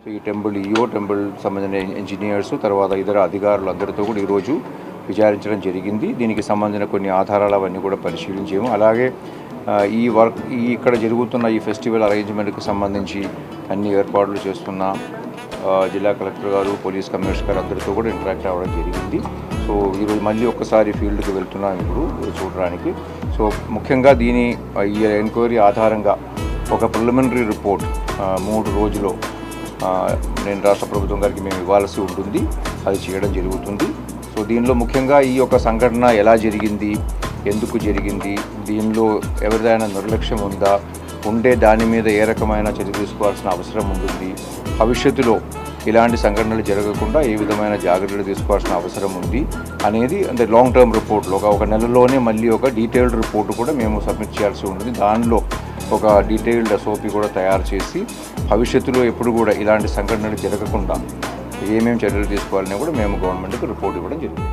ఈ temple temple సంబంధించిన engineers తర్వాత ఇతర అధికారులు అందరితో కూడా ఈరోజు విచారించడం జరిగింది. దీనికి సంబంధించిన కొన్ని ఆధారాలు అవన్నీ కూడా పరిశీలించాము. అలాగే ఇక్కడ జరుగుతున్న ఈ ఫెస్టివల్ అరేంజ్మెంట్కి సంబంధించి అన్ని ఏర్పాట్లు చేస్తున్న జిల్లా కలెక్టర్ గారు, పోలీస్ కమిషనర్ గారు అందరితో కూడా ఇంటరాక్ట్ అవ్వడం జరిగింది. సో ఈరోజు మళ్ళీ ఒక్కసారి ఫీల్డ్కి వెళ్తున్నాం ఇప్పుడు చూడడానికి. సో ముఖ్యంగా ఈ ఎంక్వైరీ ఆధారంగా ఒక ప్రిలిమినరీ రిపోర్ట్ 3 రోజుల్లో నేను రాష్ట్ర ప్రభుత్వం గారికి మేము ఇవ్వాల్సి ఉంటుంది. అది చేయడం జరుగుతుంది. సో దీనిలో ముఖ్యంగా ఈ యొక్క సంఘటన ఎలా జరిగింది, ఎందుకు జరిగింది, దీనిలో ఎవరిదైనా నిర్లక్ష్యం ఉండే దాని మీద ఏ రకమైన చర్య తీసుకోవాల్సిన అవసరం ఉంటుంది, భవిష్యత్తులో ఇలాంటి సంఘటనలు జరగకుండా ఏ విధమైన జాగ్రత్తలు తీసుకోవాల్సిన అవసరం ఉంది అనేది అంటే లాంగ్ టర్మ్ రిపోర్ట్లో ఒక నెలలోనే మళ్ళీ ఒక డీటెయిల్డ్ రిపోర్ట్ కూడా మేము సబ్మిట్ చేయాల్సి ఉంటుంది. దానిలో ఒక డీటెయిల్డ్ SOP కూడా తయారు చేసి భవిష్యత్తులో ఎప్పుడు కూడా ఇలాంటి సంఘటనలు జరగకుండా ఏమేమి చర్యలు తీసుకోవాలని కూడా మేము గవర్నమెంట్కి రిపోర్ట్ ఇవ్వడం జరిగింది.